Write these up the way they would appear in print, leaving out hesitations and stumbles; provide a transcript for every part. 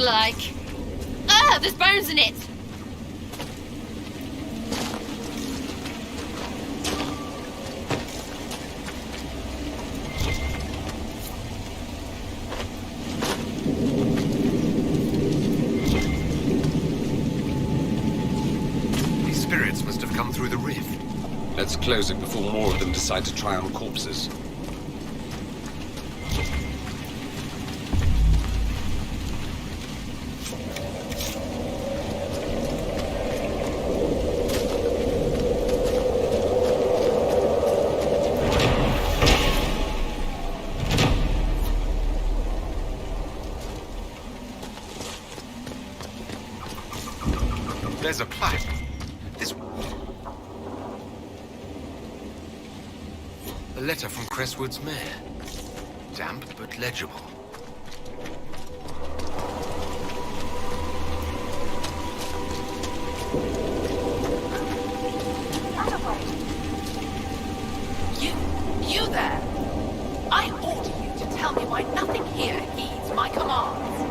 like. Ah, there's bones in it! These spirits must have come through the rift. Let's close it before more of them decide to try on corpses. There's a plaque. A letter from Crestwood's mayor. Damp but legible. You there! I order you to tell me why nothing here heeds my commands.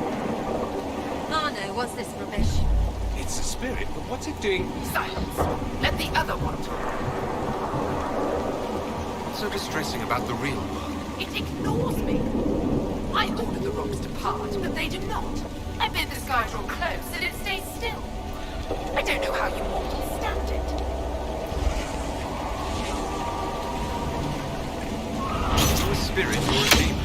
Arno, what's this rubbish? It's a spirit, but what's it doing? Silence. Let the other one talk. What's so distressing about the real world? It ignores me. I order the rocks to part, but they do not. I bid the sky draw close, and it stays still. I don't know how you mortals stand it. Are you a spirit or a demon?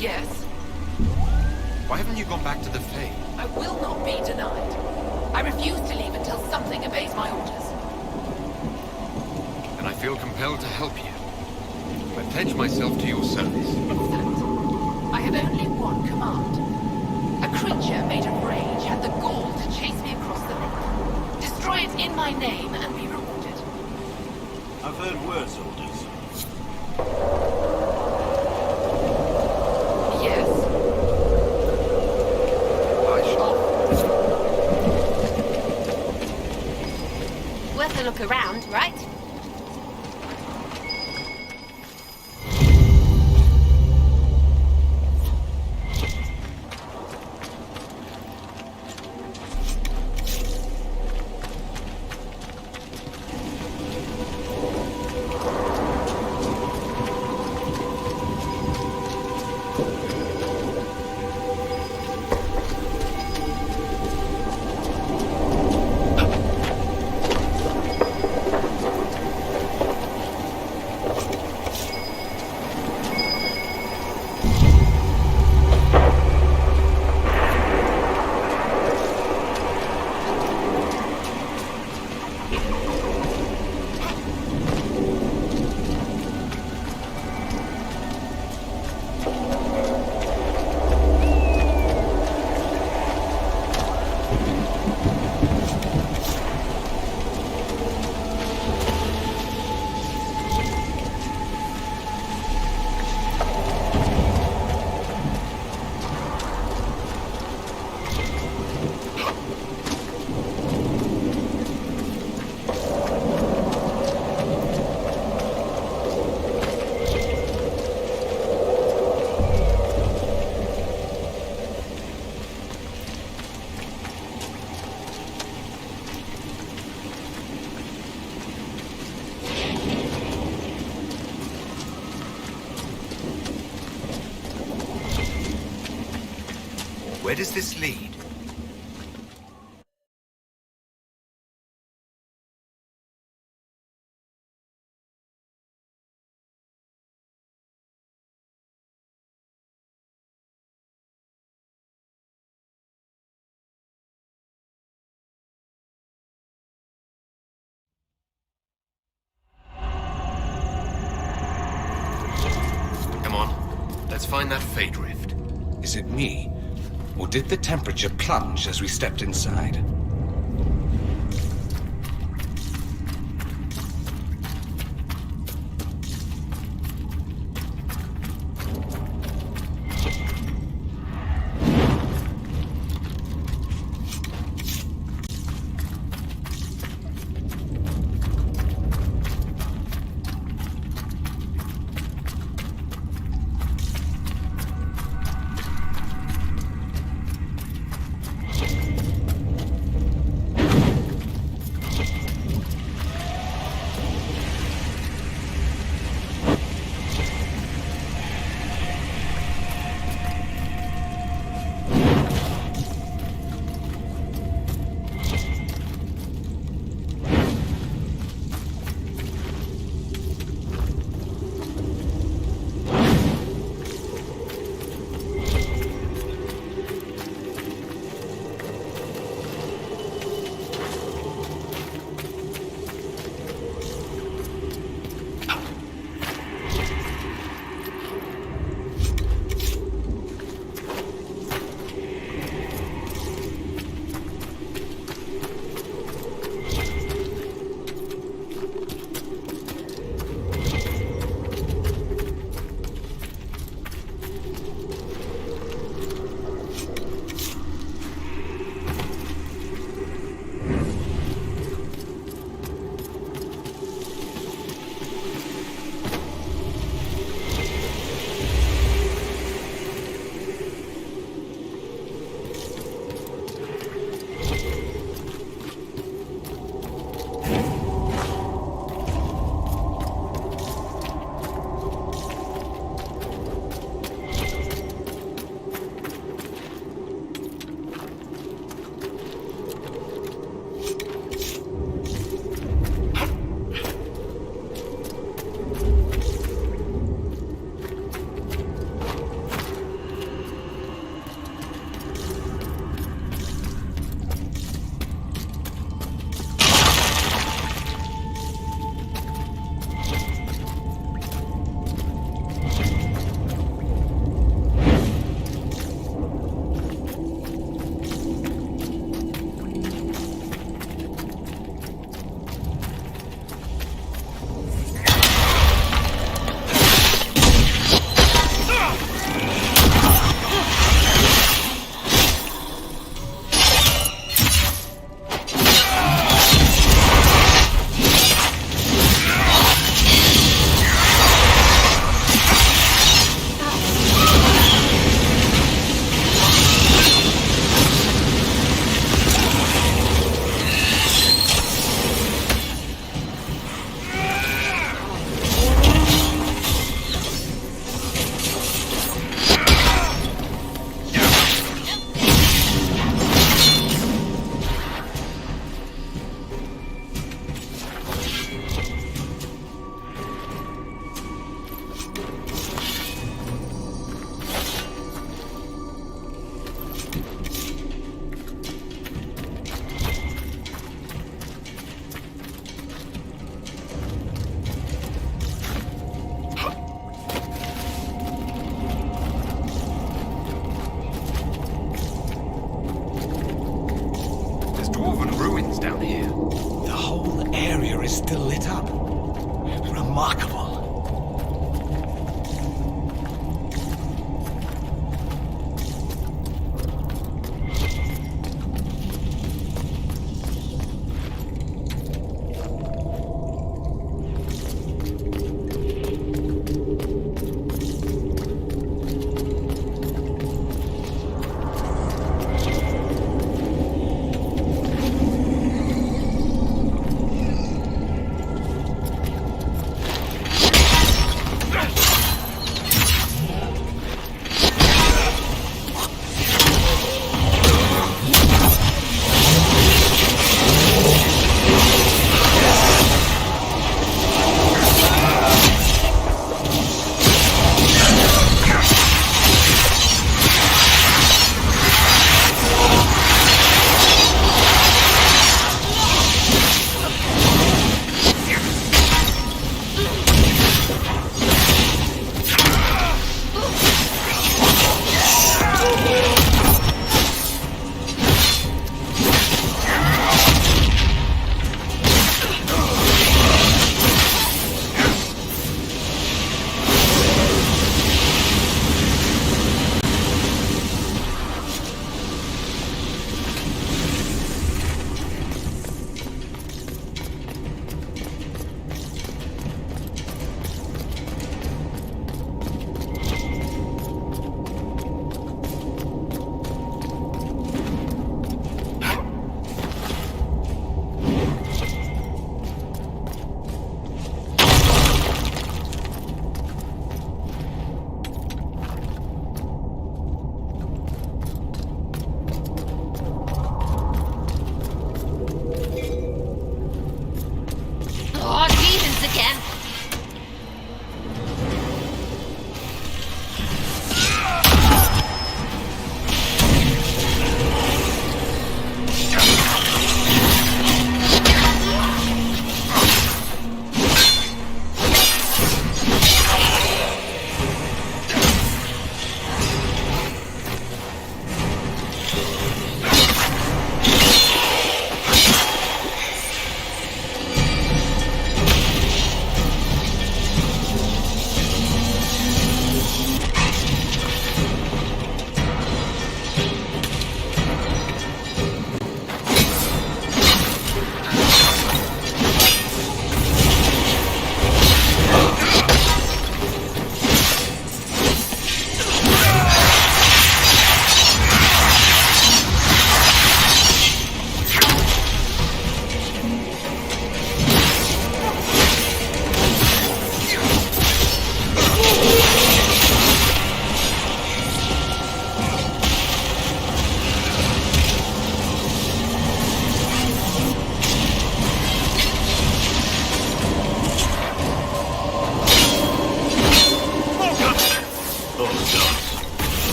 Yes, Why haven't you gone back to the Fae? I will not be denied. I refuse to leave until something obeys my orders. And I feel compelled to help you. I pledge myself to your service. Excellent. I have only one command. A creature made of rage had the gall to chase me across the lake. Destroy it in my name and be rewarded. I've heard worse orders. Yes. I shall. Worth a look around, right? Where does this lead? Come on, let's find that fate rift. Is it me? Or did the temperature plunge as we stepped inside?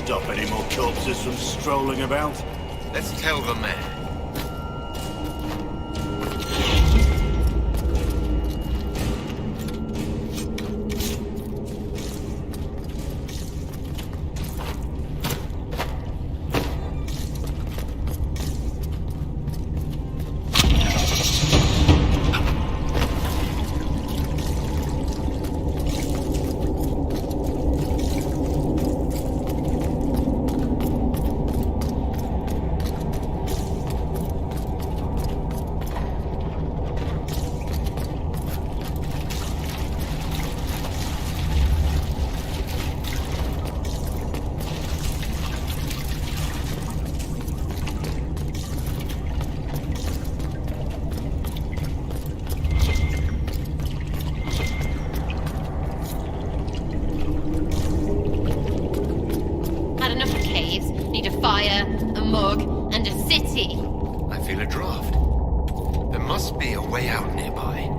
stop any more corpses from strolling about. Let's tell the mayor. Had enough of caves. Need a fire, a mug, and a city. I feel a draft. There must be a way out nearby.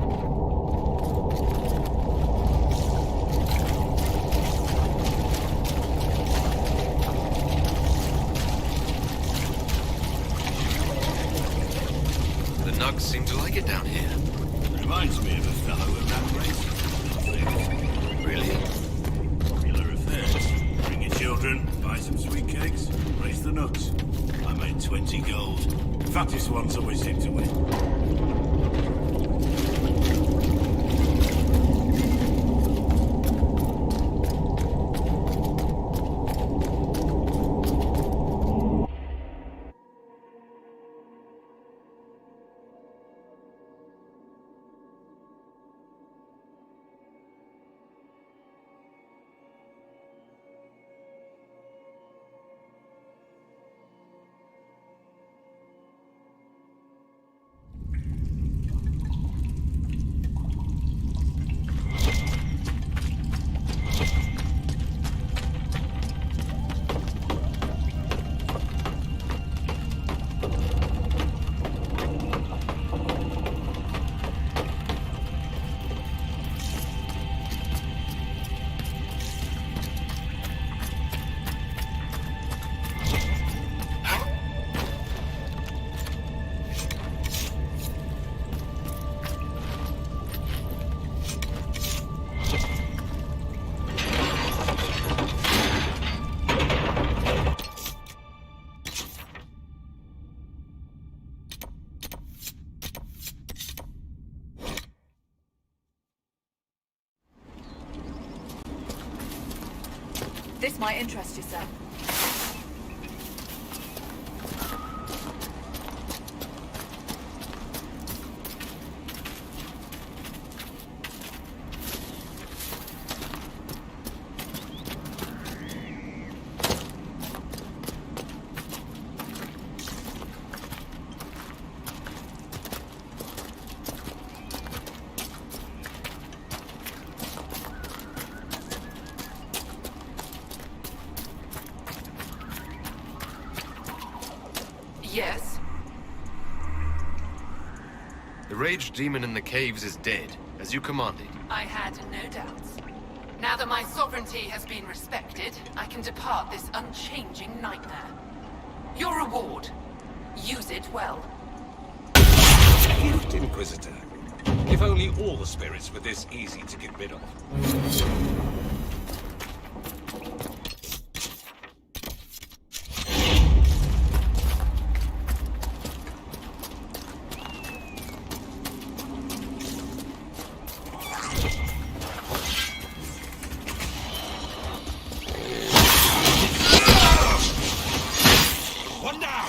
The nugs seem to like it down here. Reminds me of a fellow who ran races. Really? Popular affairs. Bring your children, buy some sweet cakes, race the nuts. I made 20 gold. Fattest ones always seem to win. This might interest you, sir. Yes? The rage demon in the caves is dead, as you commanded. I had no doubts. Now that my sovereignty has been respected, I can depart this unchanging nightmare. Your reward. Use it well. Gift, Inquisitor. If only all the spirits were this easy to get rid of. One down!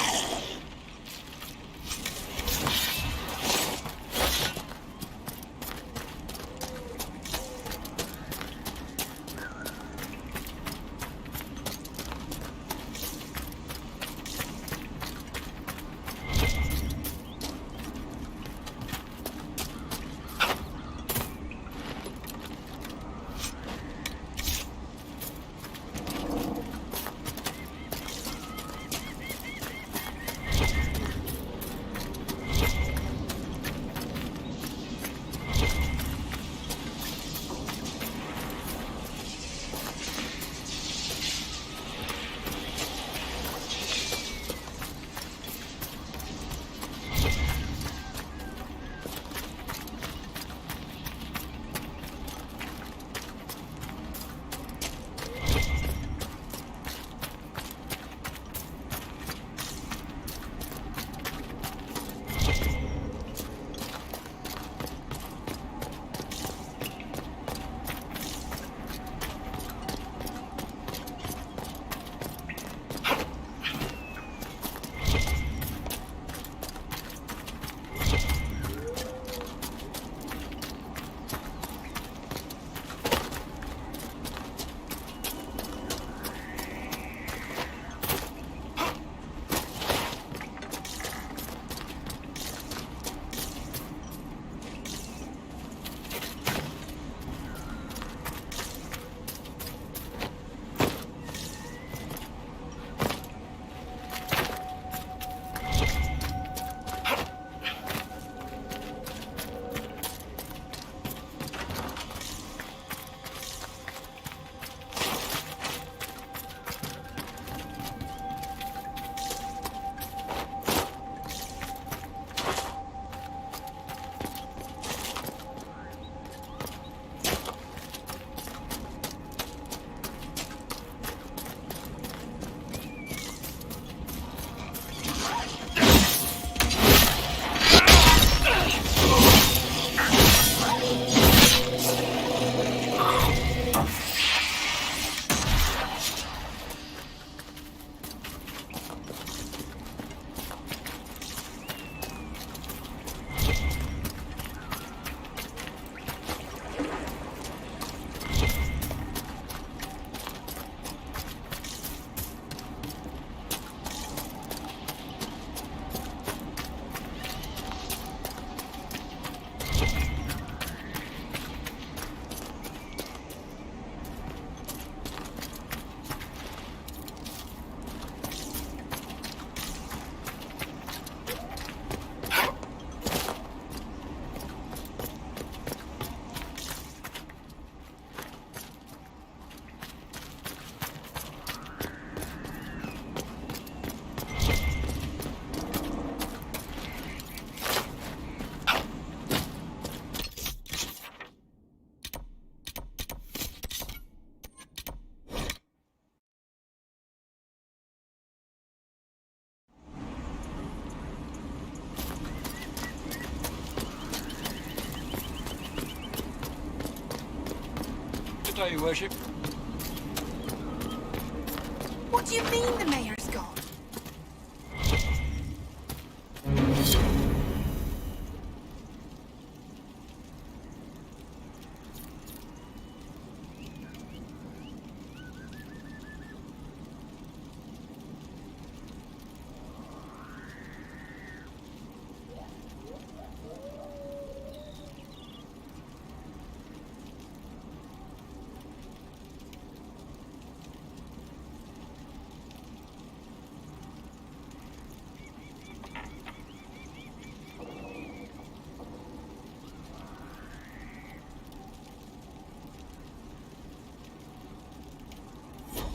day, Your Worship. What do you mean the mayor's gone?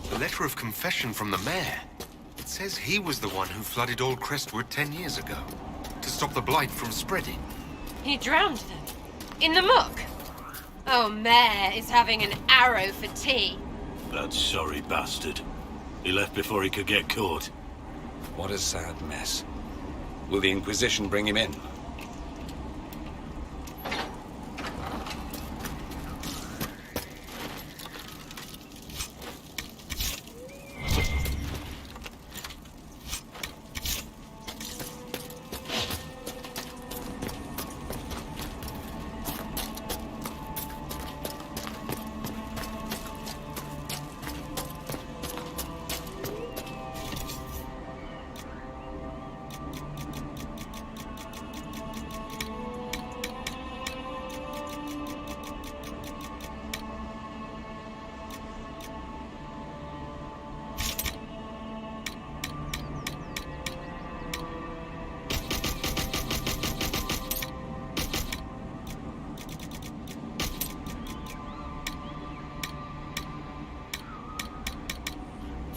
A letter of confession from the mayor. It says he was the one who flooded Old Crestwood 10 years ago, to stop the blight from spreading. He drowned them. In the muck. Oh, Mayor is having an arrow for tea. That sorry bastard. He left before he could get caught. What a sad mess. Will the Inquisition bring him in?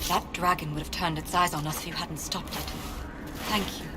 That dragon would have turned its eyes on us if you hadn't stopped it. Thank you.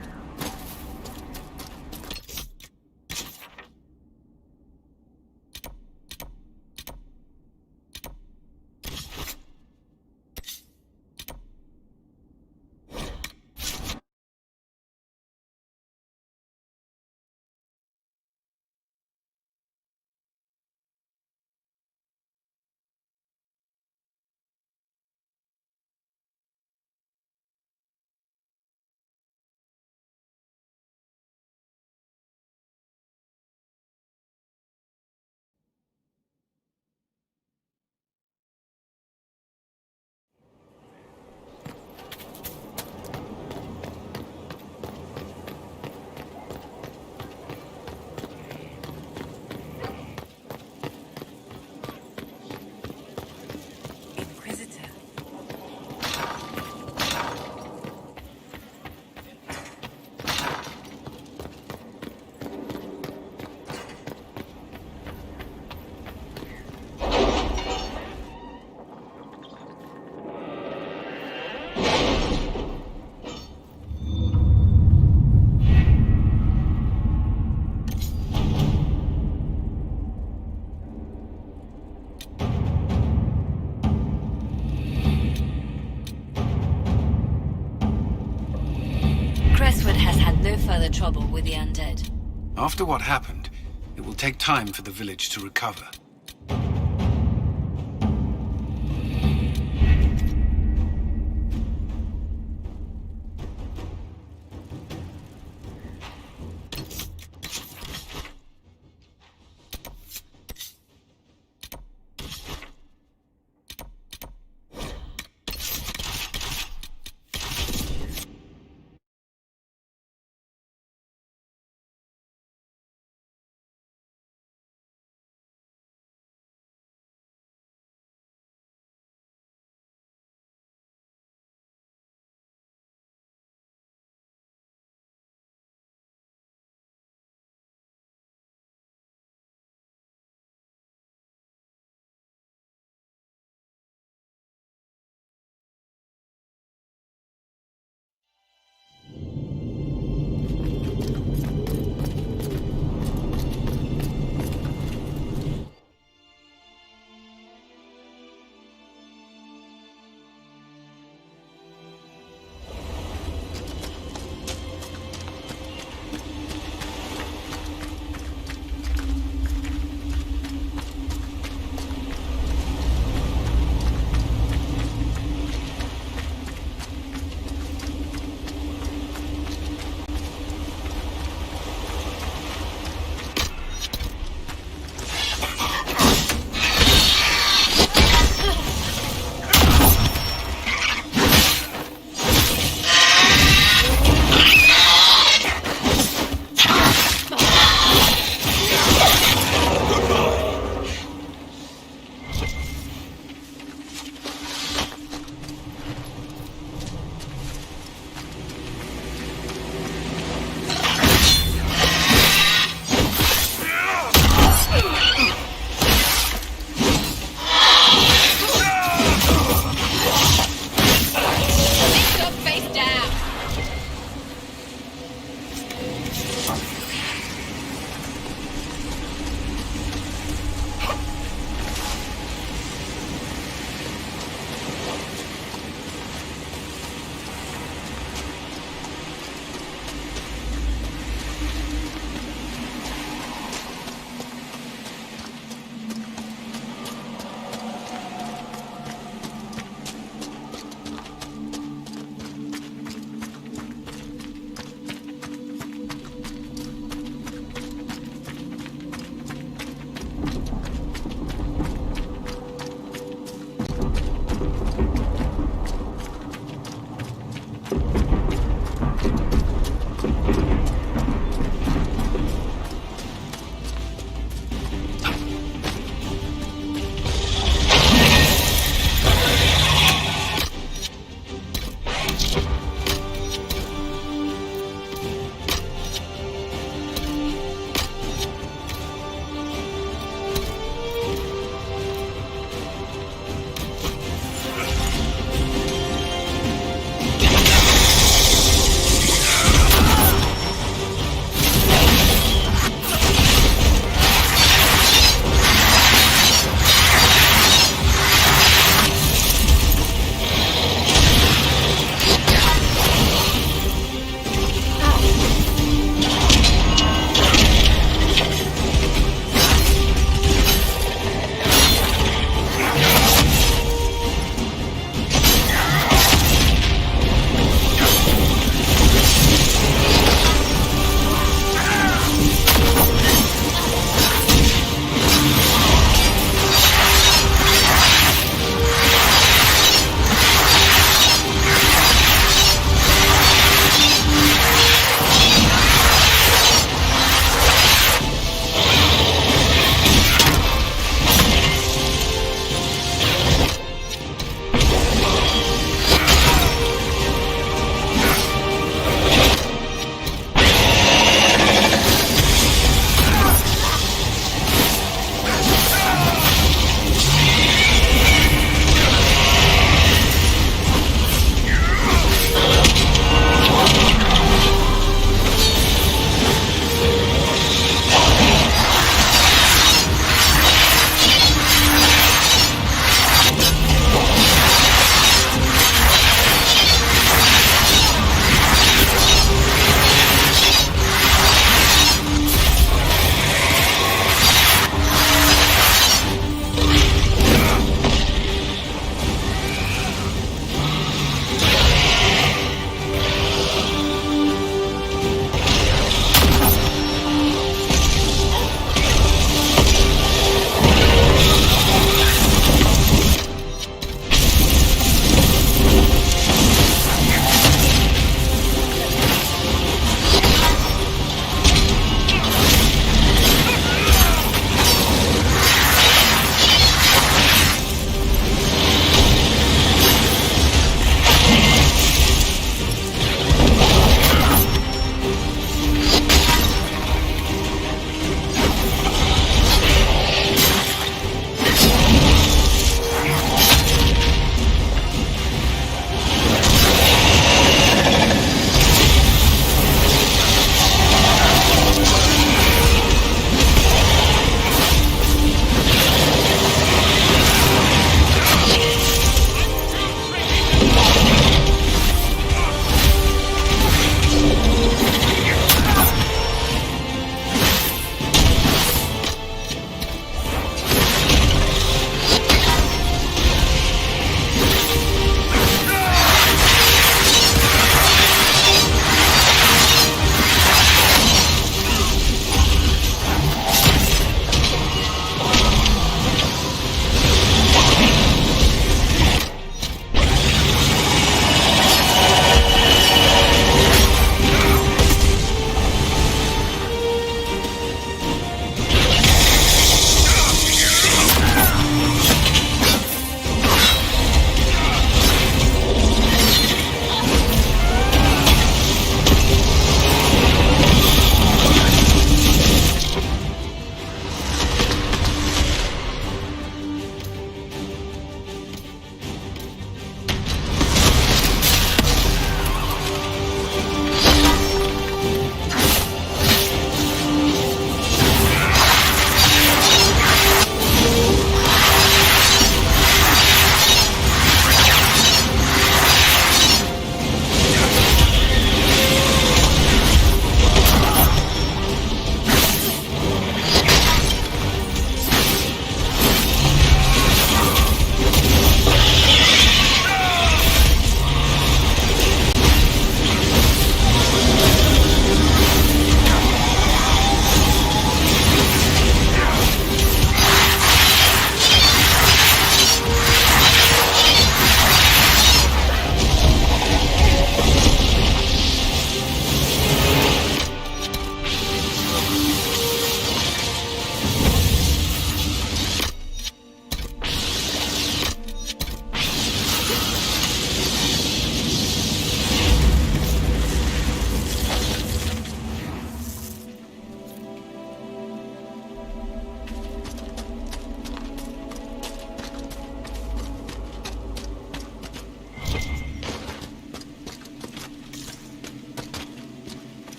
Crestwood has had no further trouble with the undead. After what happened, it will take time for the village to recover.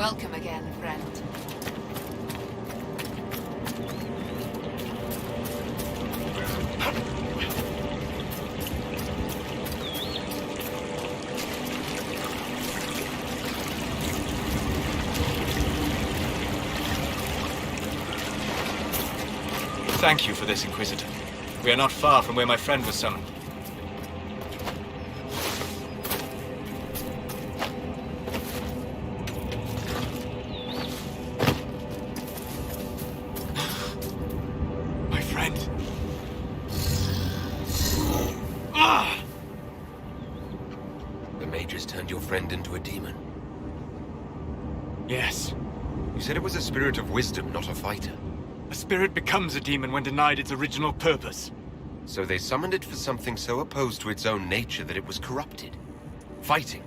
Welcome again, friend. Thank you for this, Inquisitor. We are not far from where my friend was summoned. My friend. Ah! The mages turned your friend into a demon. Yes. You said it was a spirit of wisdom, not a fighter. A spirit becomes a demon when denied its original purpose. So they summoned it for something so opposed to its own nature that it was corrupted. Fighting.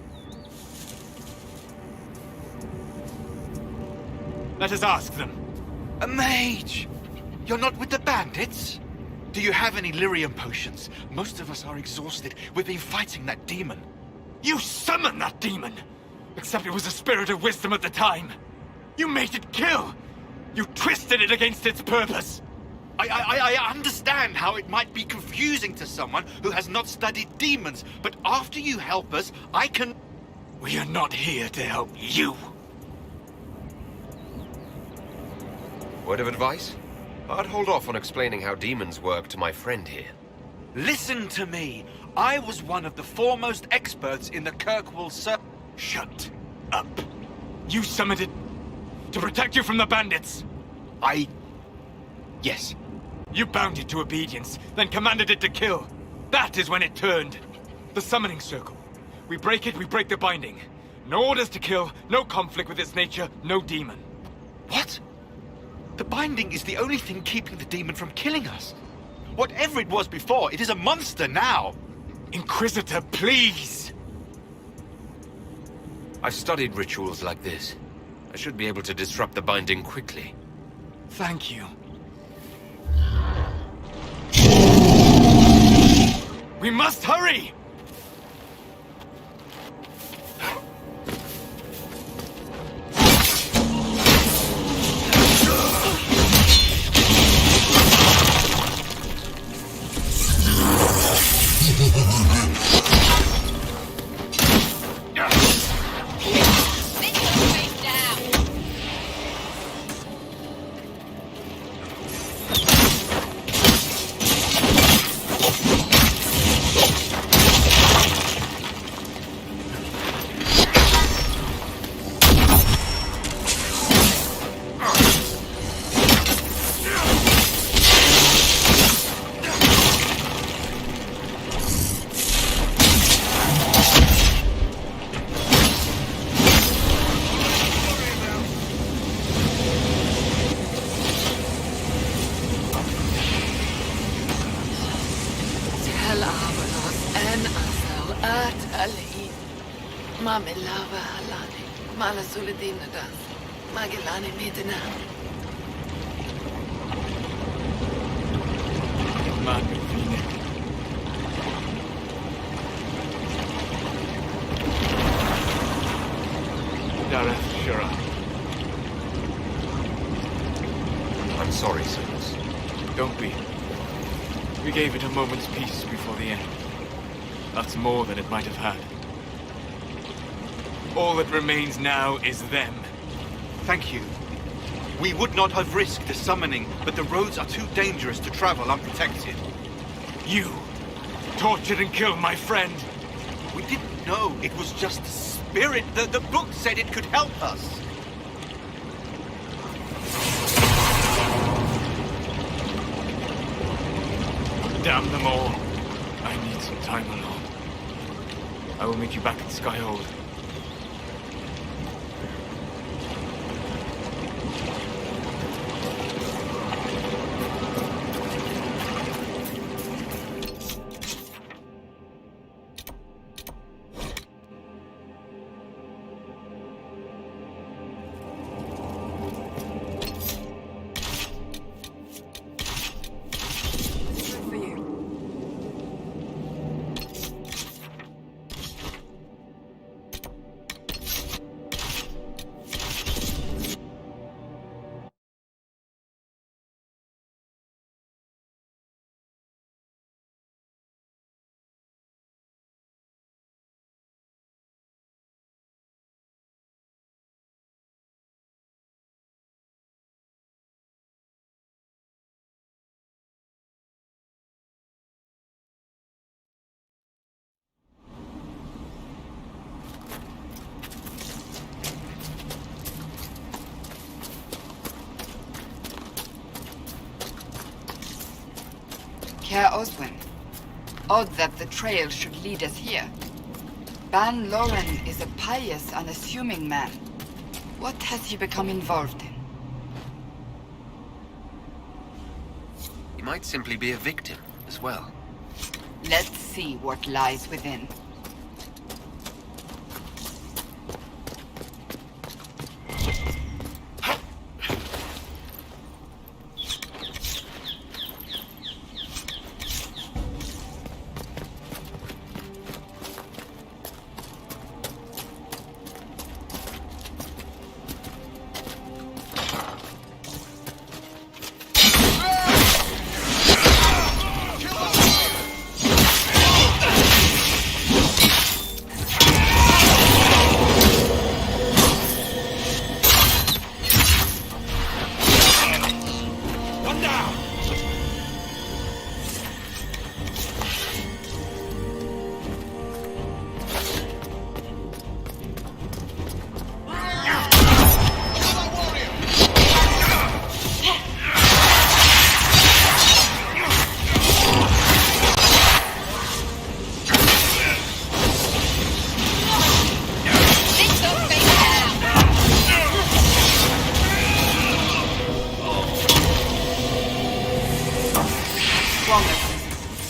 Let us ask them. A mage! You're not with the bandits? Do you have any lyrium potions? Most of us are exhausted. We've been fighting that demon. You summoned that demon! Except it was a spirit of wisdom at the time. You made it kill! You twisted it against its purpose! I understand how it might be confusing to someone who has not studied demons, but after you help us, I can... We are not here to help you. Word of advice? I'd hold off on explaining how demons work to my friend here. Listen to me. I was one of the foremost experts in the Kirkwall Shut up. You summoned it to protect you from the bandits. Yes. You bound it to obedience, then commanded it to kill. That is when it turned. The summoning circle. We break it, we break the binding. No orders to kill, no conflict with its nature, no demon. What? The binding is the only thing keeping the demon from killing us. Whatever it was before, it is a monster now. Inquisitor, please! I've studied rituals like this. I should be able to disrupt the binding quickly. Thank you. We must hurry! Face down. Mamelava halane, mala suledina das, magellane medina. Magnifique. Dareth Shura. I'm sorry, sirs. Don't be. We gave it a moment's peace before the end. That's more than it might have had. All that remains now is them. Thank you. We would not have risked the summoning, but the roads are too dangerous to travel unprotected. You tortured and killed my friend. We didn't know it was just a spirit. The book said it could help us. Damn them all. I need some time alone. I will meet you back at Skyhold. Herr Oswin. Odd that the trail should lead us here. Ban Loren is a pious, unassuming man. What has he become involved in? He might simply be a victim as well. Let's see what lies within.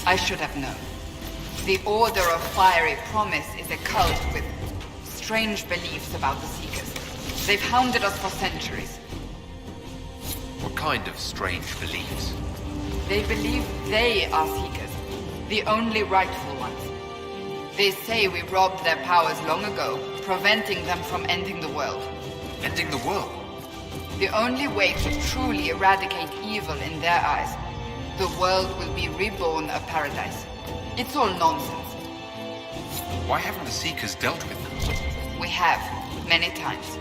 I should have known. The Order of Fiery Promise is a cult with strange beliefs about the Seekers. They've hounded us for centuries. What kind of strange beliefs? They believe they are Seekers, the only rightful ones. They say we robbed their powers long ago, preventing them from ending the world. Ending the world? The only way to truly eradicate evil in their eyes. The world will be reborn a paradise. It's all nonsense. Why haven't the Seekers dealt with them? We have, many times.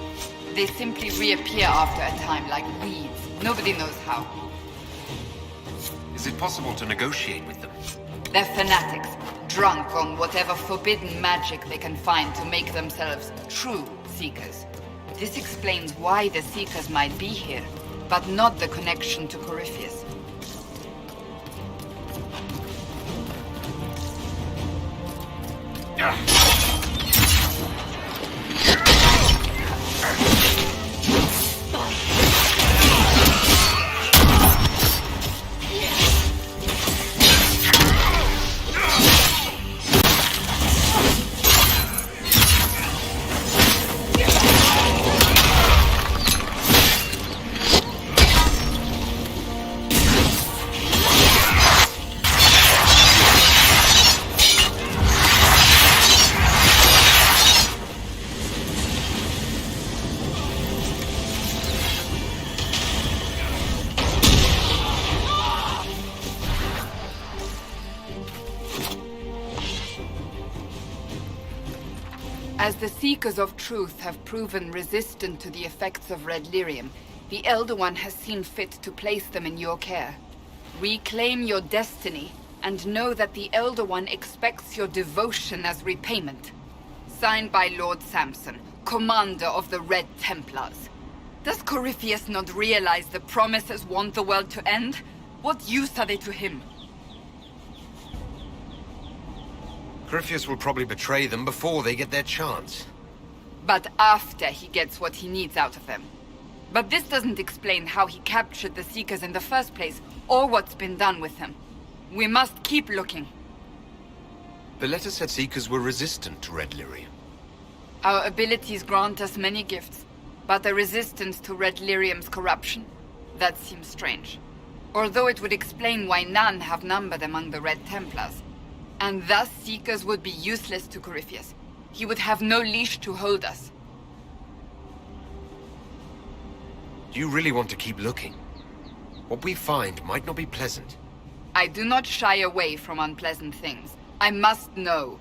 They simply reappear after a time like weeds. Nobody knows how. Is it possible to negotiate with them? They're fanatics, drunk on whatever forbidden magic they can find to make themselves true Seekers. This explains why the Seekers might be here, but not the connection to Corypheus. As the Seekers of Truth have proven resistant to the effects of red lyrium, the Elder One has seen fit to place them in your care. Reclaim your destiny, and know that the Elder One expects your devotion as repayment. Signed by Lord Samson, Commander of the Red Templars. Does Corypheus not realize the promises want the world to end? What use are they to him? Corypheus will probably betray them before they get their chance. But after he gets what he needs out of them. But this doesn't explain how he captured the Seekers in the first place, or what's been done with them. We must keep looking. The letter said Seekers were resistant to red lyrium. Our abilities grant us many gifts, but a resistance to red lyrium's corruption? That seems strange. Although it would explain why none have numbered among the Red Templars. And thus Seekers would be useless to Corypheus. He would have no leash to hold us. Do you really want to keep looking? What we find might not be pleasant. I do not shy away from unpleasant things. I must know.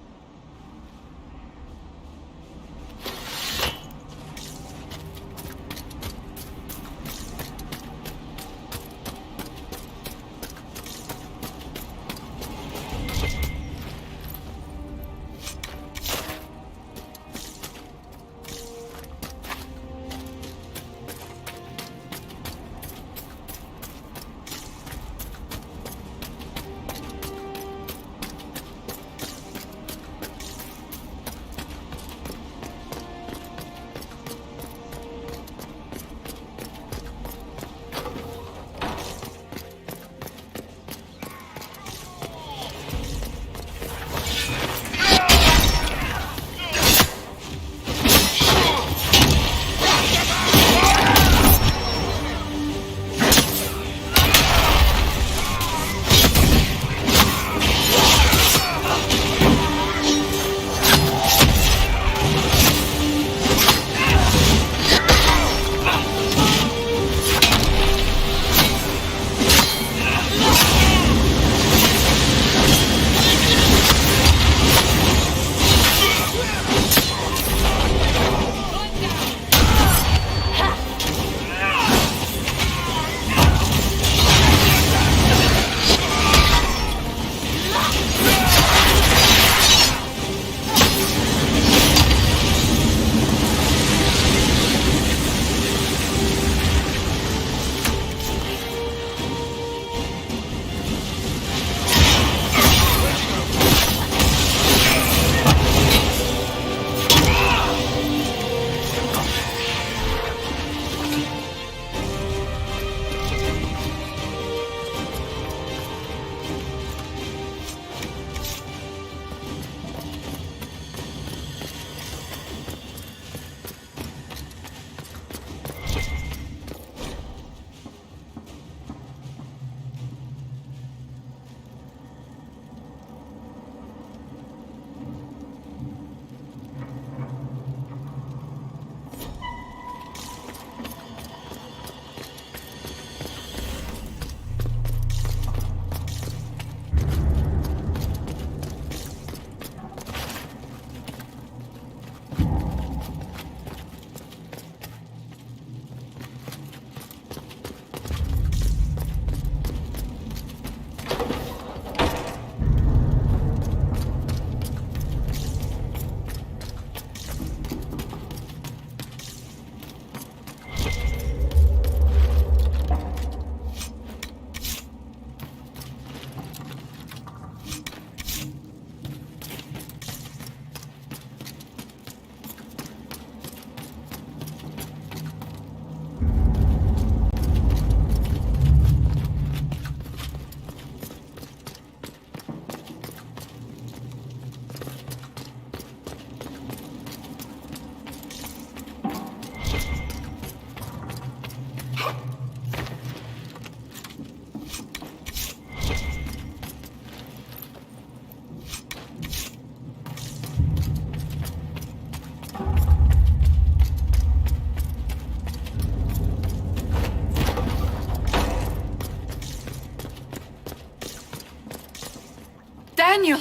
Daniel!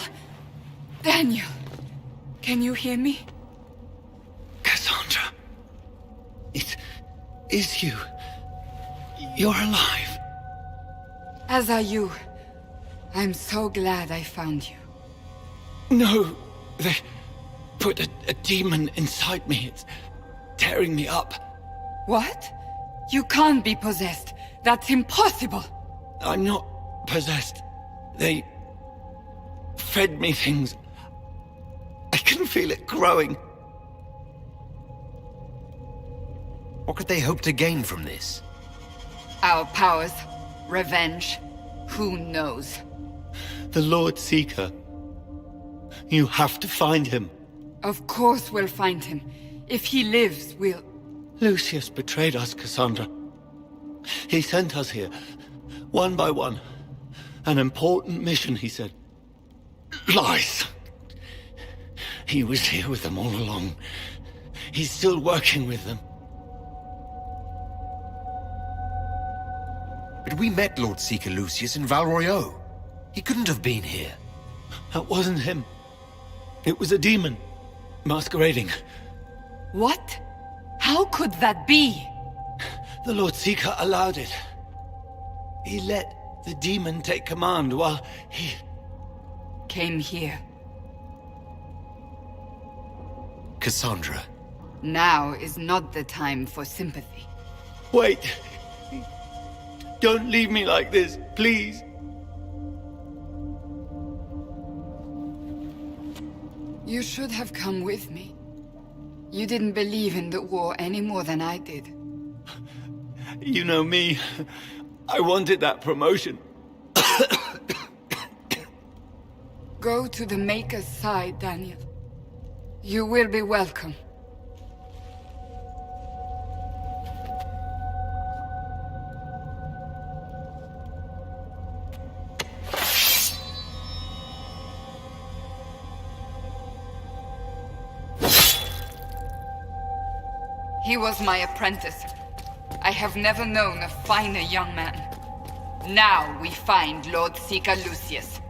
Daniel! Can you hear me? Cassandra. It is you. You're alive. As are you. I'm so glad I found you. No, they put a demon inside me. It's tearing me up. What? You can't be possessed. That's impossible. I'm not possessed. They fed me things. I can feel it growing. What could they hope to gain from this? Our powers, revenge, who knows? The Lord Seeker. You have to find him. Of course we'll find him. If he lives, we'll... Lucius betrayed us, Cassandra. He sent us here, one by one. An important mission, he said. Lies. He was here with them all along. He's still working with them. But we met Lord Seeker Lucius in Val Royeaux. He couldn't have been here. That wasn't him. It was a demon, masquerading. What? How could that be? The Lord Seeker allowed it. He let the demon take command while he... Came here. Cassandra. Now is not the time for sympathy. Wait. Don't leave me like this, please. You should have come with me. You didn't believe in the war any more than I did. You know me. I wanted that promotion. Go to the Maker's side, Daniel. You will be welcome. He was my apprentice. I have never known a finer young man. Now we find Lord Seeker Lucius.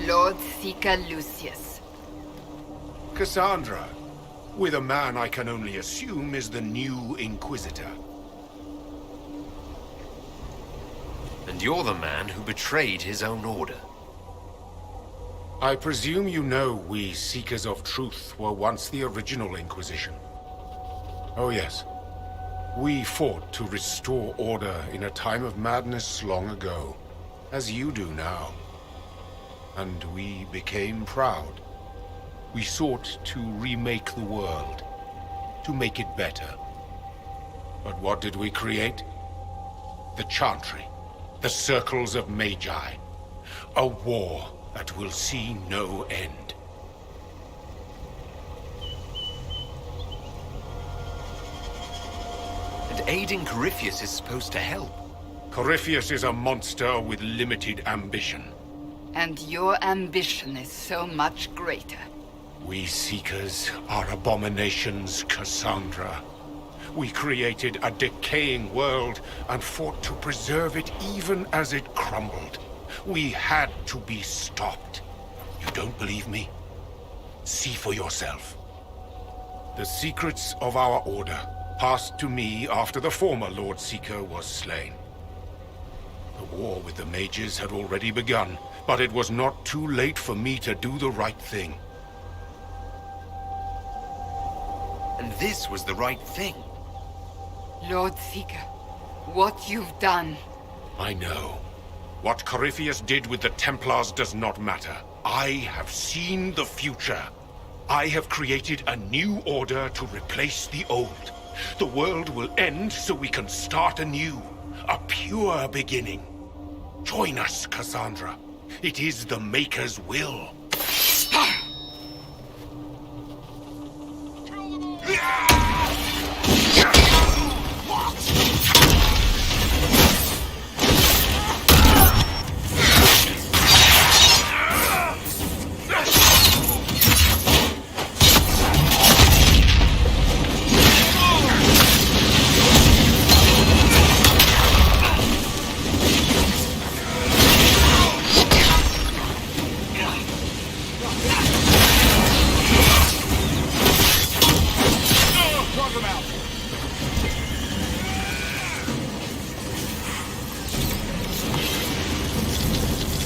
Lord Seeker Lucius. Cassandra, with a man I can only assume is the new Inquisitor. And you're the man who betrayed his own order. I presume you know we Seekers of Truth were once the original Inquisition. Oh yes. We fought to restore order in a time of madness long ago, as you do now. And we became proud. We sought to remake the world, to make it better. But what did we create? The Chantry, the Circles of Magi. A war that will see no end. And aiding Corypheus is supposed to help. Corypheus is a monster with limited ambition. And your ambition is so much greater. We Seekers are abominations, Cassandra. We created a decaying world and fought to preserve it even as it crumbled. We had to be stopped. You don't believe me? See for yourself. The secrets of our order passed to me after the former Lord Seeker was slain. The war with the mages had already begun, but it was not too late for me to do the right thing. And this was the right thing. Lord Seeker, what you've done. I know. What Corypheus did with the Templars does not matter. I have seen the future. I have created a new order to replace the old. The world will end so we can start anew. A pure beginning. Join us, Cassandra. It is the Maker's will.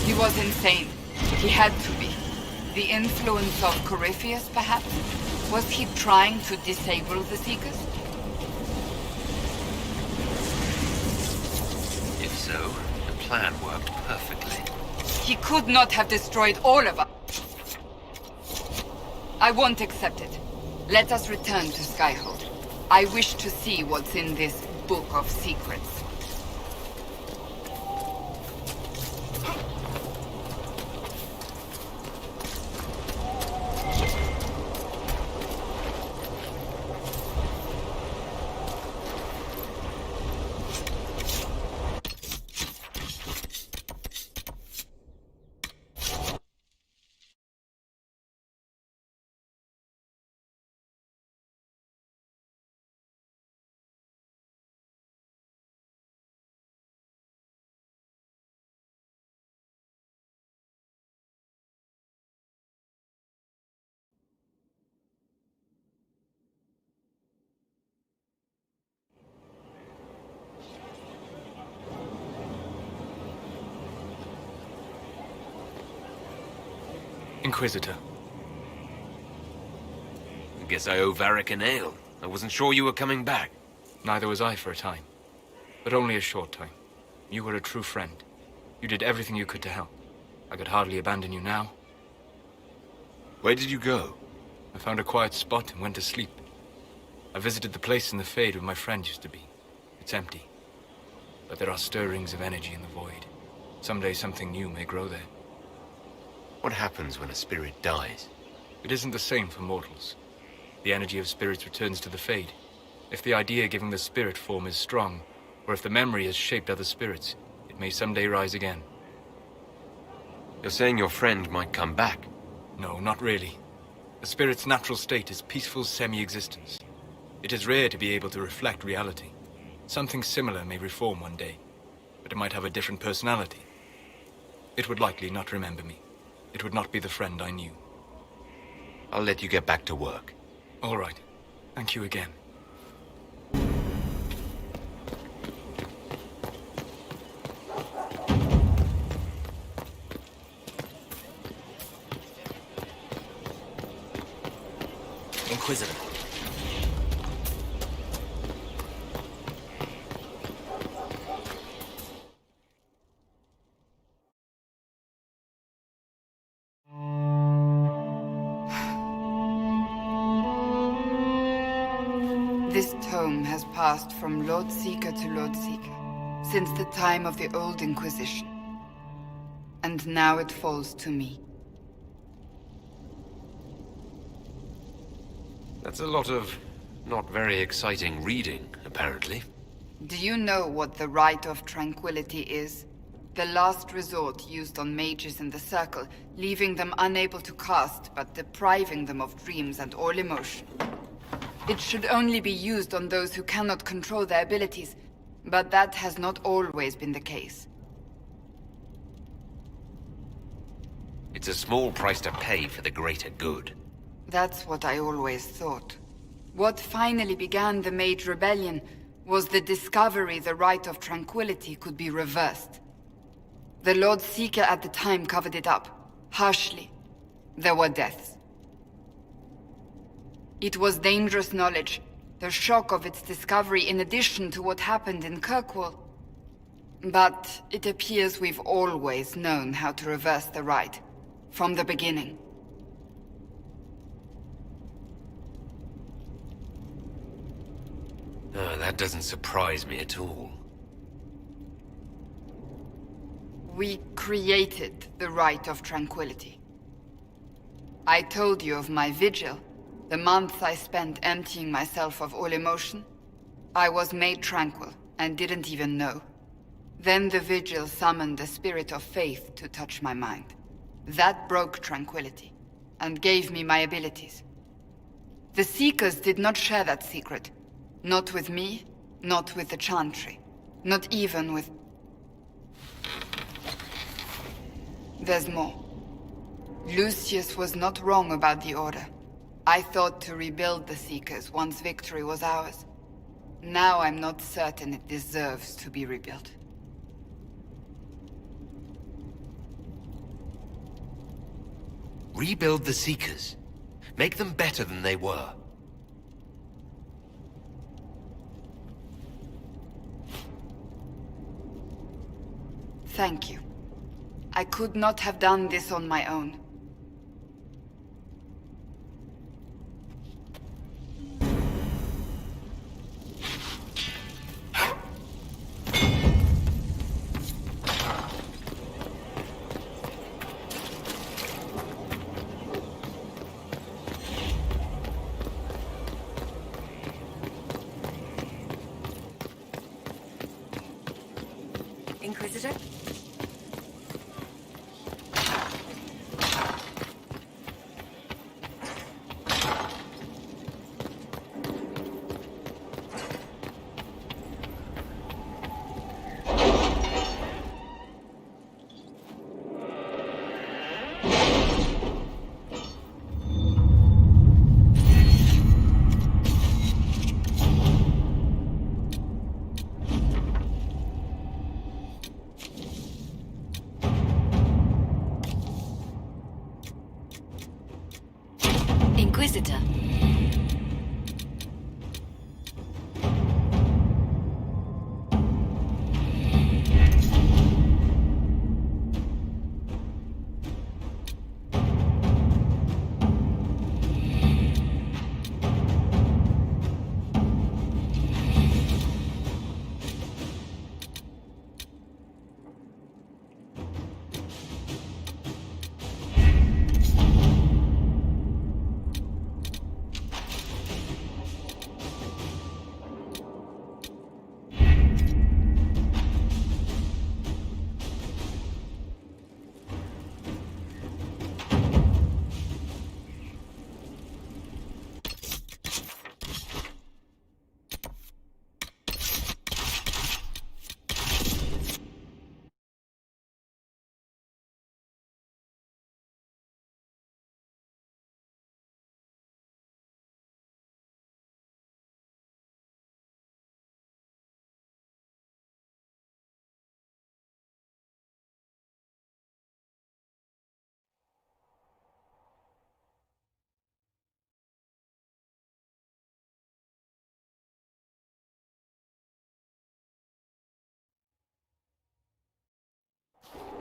He was insane. He had to be. The influence of Corypheus, perhaps? Was he trying to disable the Seekers? If so, the plan worked perfectly. He could not have destroyed all of us. I won't accept it. Let us return to Skyhold. I wish to see what's in this Book of Secrets. Inquisitor. I guess I owe Varric an ale. I wasn't sure you were coming back. Neither was I for a time. But only a short time. You were a true friend. You did everything you could to help. I could hardly abandon you now. Where did you go? I found a quiet spot and went to sleep. I visited the place in the Fade where my friend used to be. It's empty. But there are stirrings of energy in the void. Someday something new may grow there. What happens when a spirit dies? It isn't the same for mortals. The energy of spirits returns to the Fade. If the idea giving the spirit form is strong, or if the memory has shaped other spirits, it may someday rise again. You're saying your friend might come back? No, not really. A spirit's natural state is peaceful semi-existence. It is rare to be able to reflect reality. Something similar may reform one day, but it might have a different personality. It would likely not remember me. It would not be the friend I knew. I'll let you get back to work. All right. Thank you again. Inquisitor. This tome has passed from Lord Seeker to Lord Seeker since the time of the Old Inquisition. And now it falls to me. That's a lot of not very exciting reading, apparently. Do you know what the Rite of Tranquility is? The last resort used on mages in the Circle, leaving them unable to cast, but depriving them of dreams and all emotion. It should only be used on those who cannot control their abilities, but that has not always been the case. It's a small price to pay for the greater good. That's what I always thought. What finally began the Mage Rebellion was the discovery the Rite of Tranquility could be reversed. The Lord Seeker at the time covered it up, harshly. There were deaths. It was dangerous knowledge, the shock of its discovery in addition to what happened in Kirkwall. But it appears we've always known how to reverse the Rite, from the beginning. That doesn't surprise me at all. We created the Rite of Tranquility. I told you of my vigil, the month I spent emptying myself of all emotion. I was made tranquil and didn't even know. Then the vigil summoned the spirit of faith to touch my mind. That broke tranquility and gave me my abilities. The Seekers did not share that secret. Not with me, not with the Chantry, not even with... There's more. Lucius was not wrong about the Order. I thought to rebuild the Seekers once victory was ours. Now I'm not certain it deserves to be rebuilt. Rebuild the Seekers. Make them better than they were. Thank you. I could not have done this on my own. Inquisitor? Inquisitor.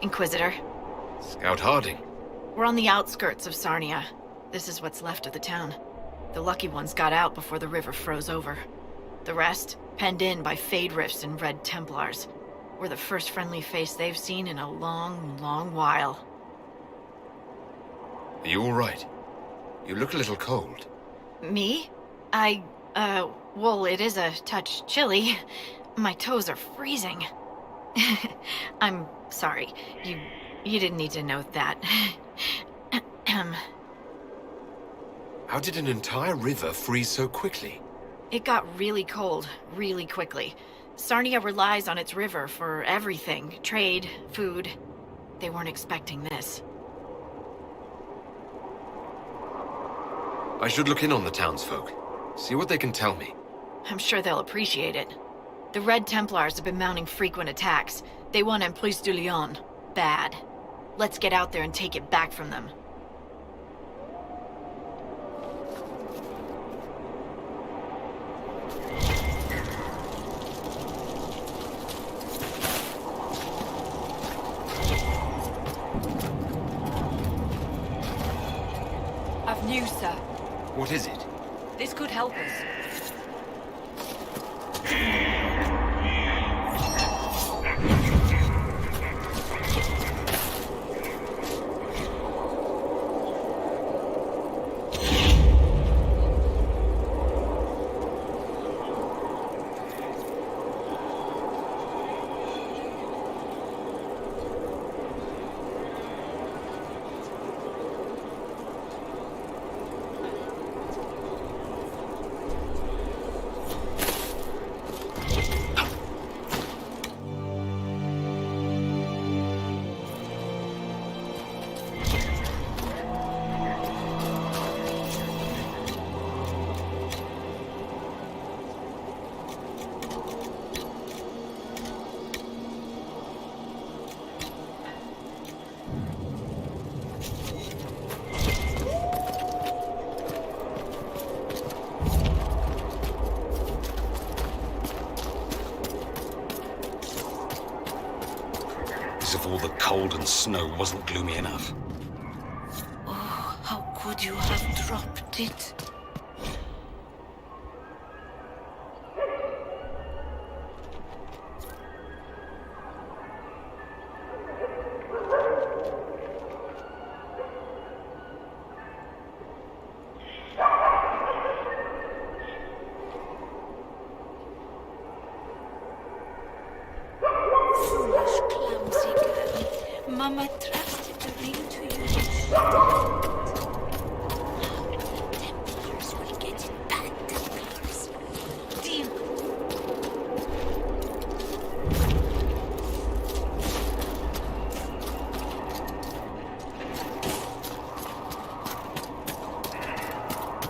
Inquisitor. Scout Harding. We're on the outskirts of Sarnia. This is what's left of the town. The lucky ones got out before the river froze over. The rest, penned in by Fade Rifts and Red Templars. We're the first friendly face they've seen in a long, long while. Are you all right? You look a little cold. Me? Well, it is a touch chilly. My toes are freezing. I'm sorry. You didn't need to note that. How did an entire river freeze so quickly? It got really cold, really quickly. Sarnia relies on its river for everything. Trade, food. They weren't expecting this. I should look in on the townsfolk. See what they can tell me. I'm sure they'll appreciate it. The Red Templars have been mounting frequent attacks. They want Emprise de Lyon. Bad. Let's get out there and take it back from them. I've news, sir. What is it? This could help us. As if all the cold and snow wasn't gloomy enough. Oh, how could you have dropped it? Mama trusted the ring to you. Templars will get it back, Templars. Deal.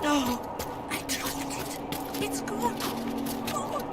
No, I dropped it. It's gone. Gone.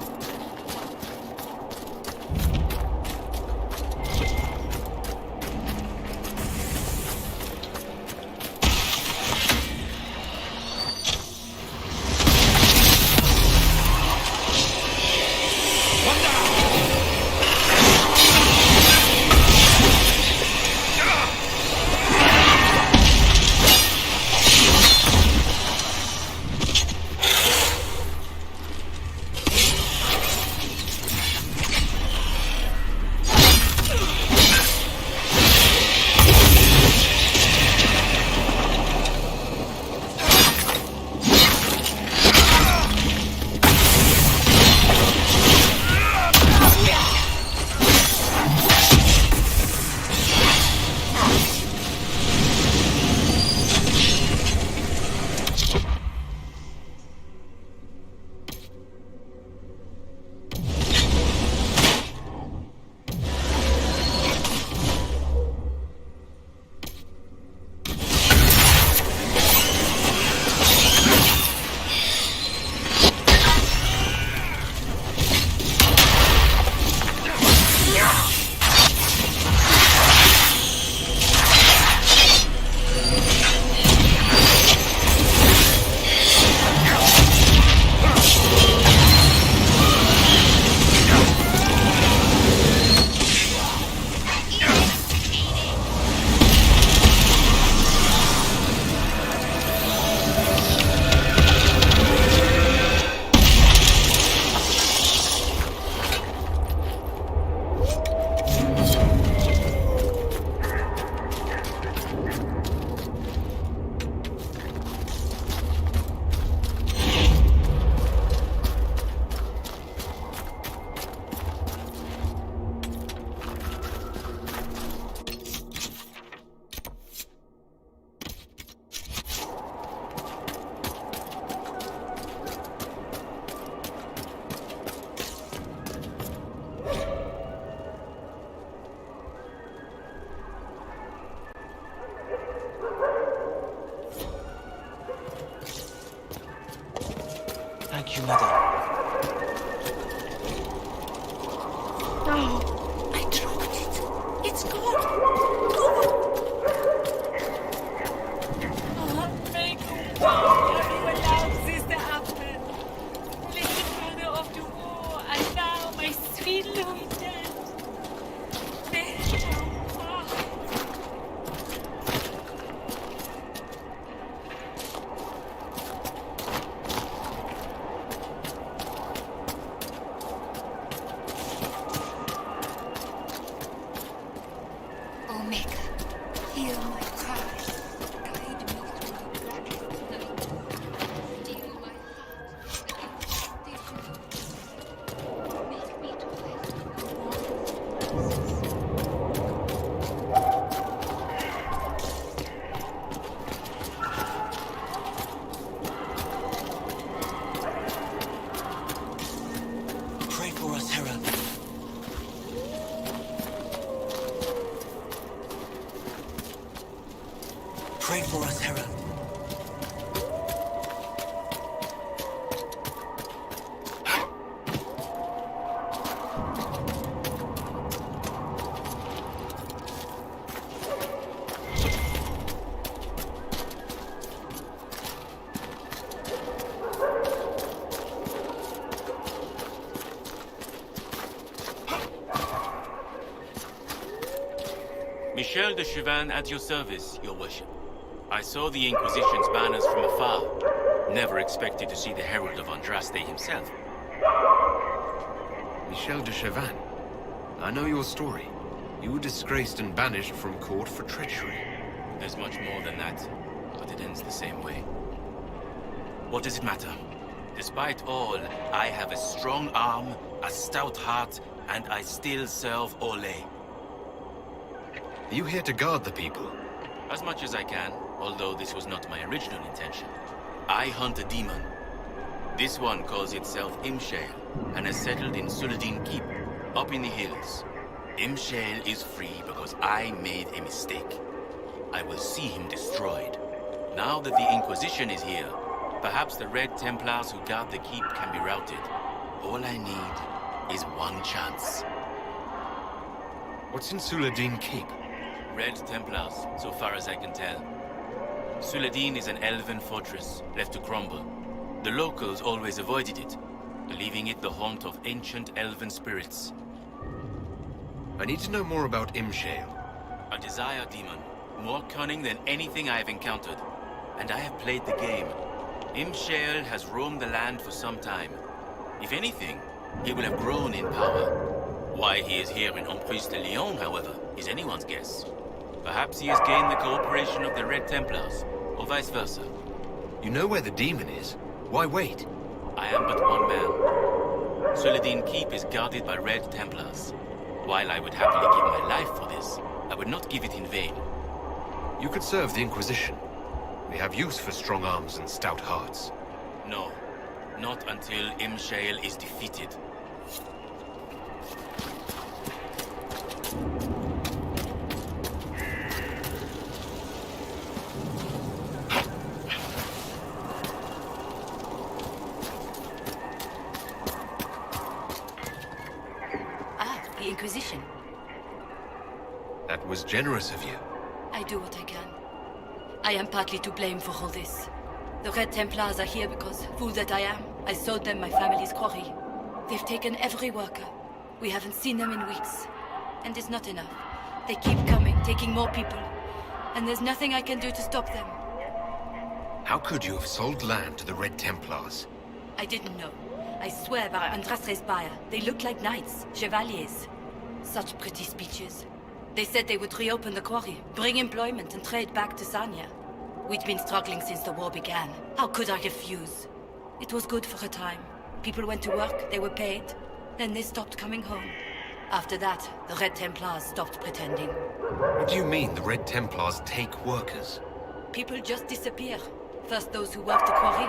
madame. No, I dropped it. It's gone. Gone. Oh, make a way. Have you allowed this to happen? Little brother of the war, and now my sweet Louis dead. Omega, hear my cries. Guide me through the blackest night. Steal my heart. Make me dwell. Pray for us, Herald. Pray for us, Herald. Michel de Chauvin at your service, your worship. I saw the Inquisition's banners from afar. Never expected to see the Herald of Andraste himself. Michel de Chauvin. I know your story. You were disgraced and banished from court for treachery. There's much more than that, but it ends the same way. What does it matter? Despite all, I have a strong arm, a stout heart, and I still serve Ole. Are you here to guard the people? As much as I can, although this was not my original intention. I hunt a demon. This one calls itself Imshale, and has settled in Suladin Keep, up in the hills. Imshale is free because I made a mistake. I will see him destroyed. Now that the Inquisition is here, perhaps the Red Templars who guard the keep can be routed. All I need is one chance. What's in Suladin Keep? Red Templars, so far as I can tell. Suladin is an elven fortress, left to crumble. The locals always avoided it, believing it the haunt of ancient elven spirits. I need to know more about Imshale. A desire demon, more cunning than anything I have encountered. And I have played the game. Imshale has roamed the land for some time. If anything, he will have grown in power. Why he is here in Emprise de Lyon, however, is anyone's guess. Perhaps he has gained the cooperation of the Red Templars, or vice versa. You know where the demon is. Why wait? I am but one man. Suladin Keep is guarded by Red Templars. While I would happily give my life for this, I would not give it in vain. You could serve the Inquisition. We have use for strong arms and stout hearts. No, not until Imshale is defeated. The Inquisition. That was generous of you. I do what I can. I am partly to blame for all this. The Red Templars are here because, fool that I am, I sold them my family's quarry. They've taken every worker. We haven't seen them in weeks. And it's not enough. They keep coming, taking more people. And there's nothing I can do to stop them. How could you have sold land to the Red Templars? I didn't know. I swear by Andraste's spire, they look like knights, chevaliers. Such pretty speeches. They said they would reopen the quarry, bring employment and trade back to Sarnia. We'd been struggling since the war began. How could I refuse? It was good for a time. People went to work, they were paid. Then they stopped coming home. After that, the Red Templars stopped pretending. What do you mean the Red Templars take workers? People just disappear. First those who worked the quarry,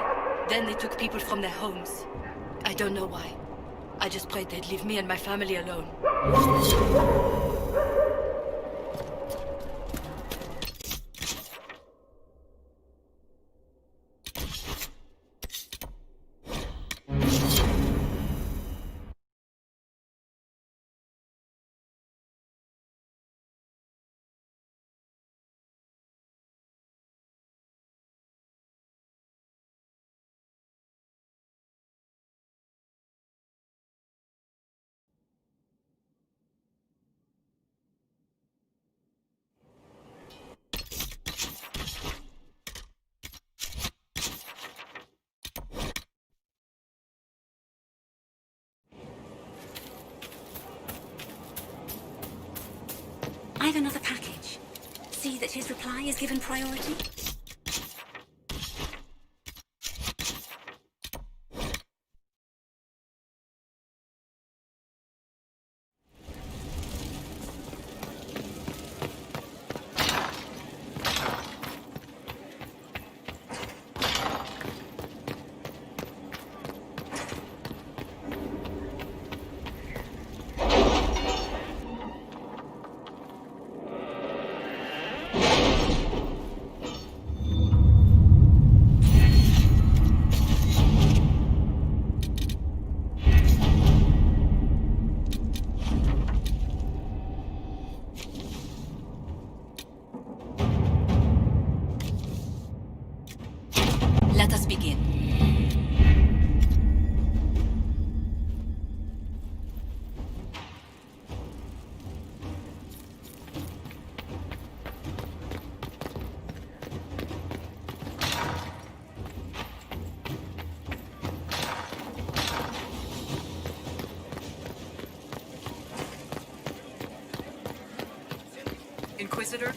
then they took people from their homes. I don't know why. I just prayed they'd leave me and my family alone. is given priority? Let us begin. Inquisitor,